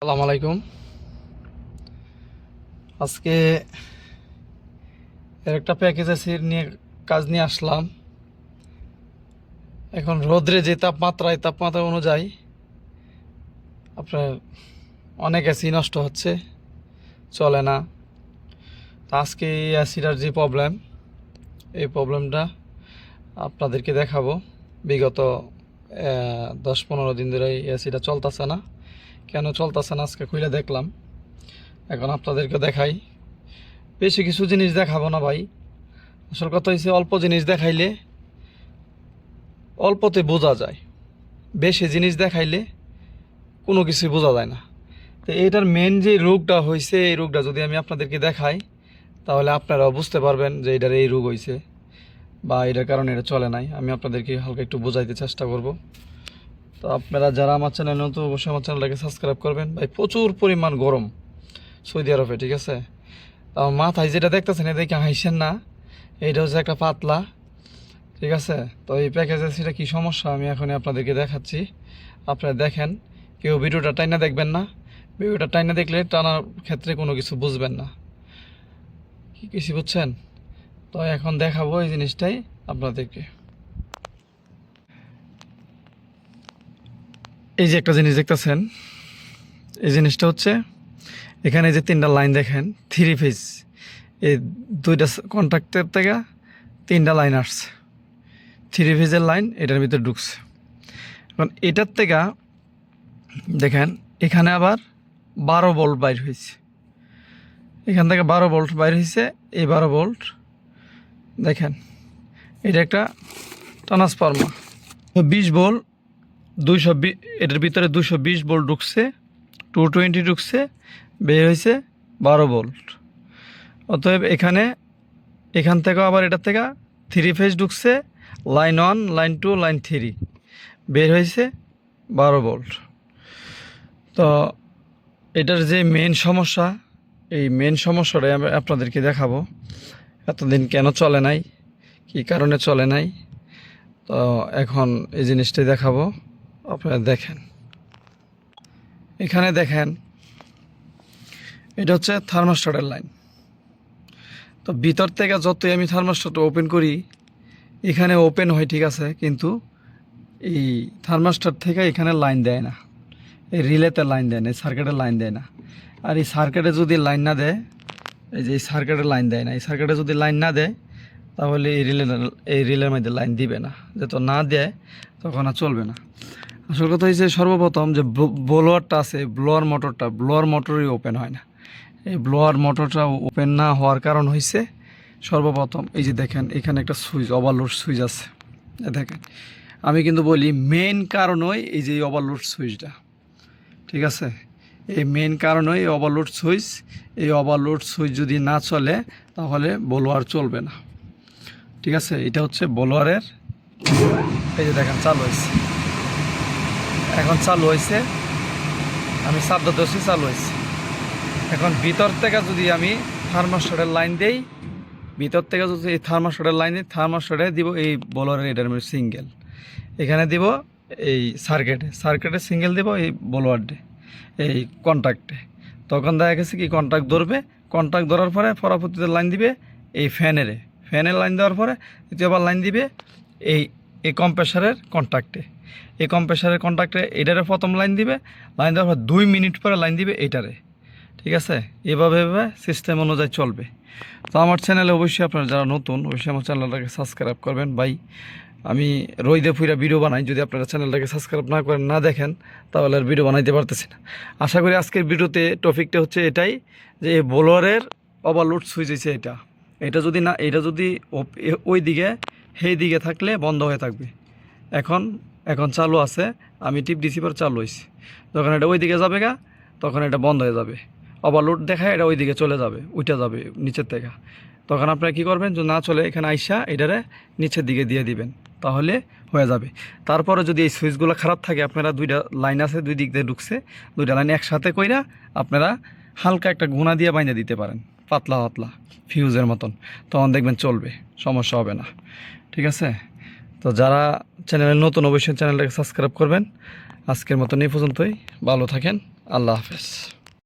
আসসালামু আলাইকুম। আজকে এর একটা প্যাকেজ এসির নিয়ে কাজ নিয়ে আসলাম। এখন রোদ্রে যে তাপমাত্রা অনুযায়ী আপনার অনেক এসি নষ্ট হচ্ছে, চলে না। তো আজকে এই এসিটার যে এই প্রবলেমটা আপনাদেরকে দেখাবো। বিগত 10-15 দিন ধরে এই এসিটা চলতেছে না। কেন চলতেছে না আজকে খুলে দেখলাম। এখন আপনাদেরকে দেখাই। বেশি কিছু জিনিস দেখাবো না ভাই, আসল কথা হচ্ছে অল্প জিনিস দেখাইলে অল্পতে বোঝা যায়, বেশি জিনিস দেখাইলে কোনো কিছুই বোঝা যায় না। তো এটার মেন যে রোগটা হয়েছে, এই রোগটা যদি আমি আপনাদেরকে দেখাই তাহলে আপনারাও বুঝতে পারবেন যে এটার এই রোগ হয়েছে বা এটার কারণে এটা চলে নাই। আমি আপনাদেরকে হালকা একটু বোঝাইতে চেষ্টা করব। তো আপনারা যারা আমার চ্যানেল নতুন, অবশ্যই আমার চ্যানেলটাকে সাবস্ক্রাইব করবেন। ভাই প্রচুর পরিমাণ গরম সৌদি আরবে, ঠিক আছে? আমার মাথায় যেটা দেখতেছেন এটা দেখে হাসছেন না, এইটা হচ্ছে একটা পাতলা, ঠিক আছে? তো এই প্যাকেজের সেটা কী সমস্যা আমি এখন আপনাদেরকে দেখাচ্ছি। আপনারা দেখেন, কেউ ভিডিওটা টাইনা দেখবেন না। ভিডিওটা টাইনা দেখলে টানার ক্ষেত্রে কোনো কিছু বুঝবেন না, কি কিছু বুঝছেন? তো এখন দেখাবো এই জিনিসটাই আপনাদেরকে। এই যে একটা জিনিস দেখতেছেন, এই জিনিসটা হচ্ছে এখানে যে 3টা লাইন দেখেন, 3 ফেজ। এই 2টা কন্ট্রাক্টের থেকে 3টা লাইন আসছে, 3 ফেজের লাইন এটার ভিতরে ঢুকছে। এখন এটার থেকে দেখেন এখানে আবার 12 ভোল্ট বাইর হয়েছে, এখান থেকে 12 ভোল্ট বাইর হয়েছে। এই 12 ভোল্ট দেখেন, এটা একটা ট্রান্সফরমার। 20 ভোল্ট 220, এটার ভিতরে 220 ভোল্ট ঢুকছে, 220 ঢুকছে, বের হয়েছে 12 ভোল্ট। অতএব এখান থেকে আবার এটার থেকে 3 ফেজ ঢুকছে, লাইন 1, লাইন 2, লাইন 3, বের হয়েছে 12 ভোল্ট। তো এটার যে মেন সমস্যা, এই মেন সমস্যাটাই আমি আপনাদেরকে দেখাবো। এতদিন কেন চলে নাই, কী কারণে চলে নাই, তো এখন এই জিনিসটাই দেখাবো। আপনারা দেখেন, এখানে দেখেন এটা হচ্ছে থার্মোস্ট্যাটের লাইন। তো ভিতর থেকে যতই আমি থার্মোস্ট্যাট ওপেন করি, এখানে ওপেন হয় ঠিক আছে, কিন্তু এই থার্মোস্ট্যাট থেকে এখানে লাইন দেয় না, এই রিলেতে লাইন দেয় না, এই সার্কিটে লাইন দেয় না। আর এই সার্কিটে যদি লাইন না দেয়, এই যে এই সার্কিটে লাইন দেয় না, এই সার্কিটে যদি লাইন না দেয় তাহলে এই রিলের মধ্যে লাইন দিবে না। যত না দেয় তখন আর চলবে না। আসল কথা হচ্ছে সর্বপ্রথম যে ব্লোয়ারটা আছে, ব্লোয়ার মোটরই ওপেন হয় না। এই ব্লোয়ার মোটরটা ওপেন না হওয়ার কারণ হয়েছে সর্বপ্রথম এই যে দেখেন এখানে একটা সুইচ, ওভারলোড সুইচ আছে। দেখেন, আমি কিন্তু বলি মেন কারণই এই যে ওভারলোড সুইচটা, ঠিক আছে? এই মেন কারণই ওভারলোড সুইচ। এই ওভারলোড সুইচ যদি না চলে তাহলে ব্লোয়ার চলবে না, ঠিক আছে? এটা হচ্ছে ব্লোয়ারের, এই যে দেখেন চালু হয়েছে, এখন চালু হয়েছে, আমি শব্দ দোষী চালু হয়েছে। এখন ভিতর থেকে যদি আমি থার্মোস্ট্যাটের লাইন দেই, ভিতর থেকে যদি এই থার্মোস্ট্যাটের লাইন দিই, থার্মোস্ট্যাটে দিব এই ব্লোয়ারের, এটার মধ্যে সিঙ্গেল, এখানে দিব এই সার্কিটে সিঙ্গেল দিব এই ব্লোয়ারে, এই কন্ট্যাক্টে। তখন দেখা গেছে কি কন্ট্যাক্ট ধরবে, কন্ট্যাক্ট ধরার পরে পরবর্তীতে লাইন দিবে এই ফ্যানের লাইন দেওয়ার পরে দ্বিতীয়বার লাইন দিবে এই এই কম্প্রেসারের কন্ট্যাক্টে এটারে প্রথম লাইন দিবে, লাইন দেওয়ার পর 2 মিনিট পরে লাইন দিবে এইটারে, ঠিক আছে? এভাবে সিস্টেম অনুযায়ী চলবে। তো আমার চ্যানেলে অবশ্যই আপনারা যারা নতুন, অবশ্যই আমার চ্যানেলটাকে সাবস্ক্রাইব করবেন। ভাই আমি রইদে ফুইরা ভিডিও বানাই, যদি আপনারা চ্যানেলটাকে সাবস্ক্রাইব না করেন, না দেখেন, তাহলে আর ভিডিও বানাইতে পারতেছি না। আশা করি আজকের ভিডিওতে টপিকটা হচ্ছে এটাই, যে এই ব্লোয়ারের ওভারলোড সুইচ হয়েছে এটা যদি ওই দিকে সেই দিকে থাকলে বন্ধ হয়ে থাকবে। এখন চালু আছে, আমি টিপ দিছি পর চালু হয়েছে। যখন এটা ওই দিকে যাবে তখন এটা বন্ধ হয়ে যাবে, ওভারলোড দেখায় এটা ওই দিকে চলে যাবে, উঠে যাবে নিচের থেকে। তখন আপনারা কী করবেন, যদি না চলে এখানে আইসা এটারে নিচের দিকে দিয়ে দিবেন, তাহলে হয়ে যাবে। তারপরে যদি এই সুইচগুলো খারাপ থাকে, আপনারা 2টা লাইন আছে, 2 দিক দিয়ে ঢুকছে, 2টা লাইন একসাথে কইরা আপনারা হালকা একটা গুণা দিয়ে বাইন্দা দিতে পারেন, পাতলা ফিউজের মতন, তখন দেখবেন চলবে, সমস্যা হবে না, ঠিক আছে? তো যারা চ্যানেলে নতুন, অবশ্যই চ্যানেলটাকে সাবস্ক্রাইব করবেন। আজকের মতন এই পর্যন্তই, ভালো থাকেন। আল্লাহ হাফেজ।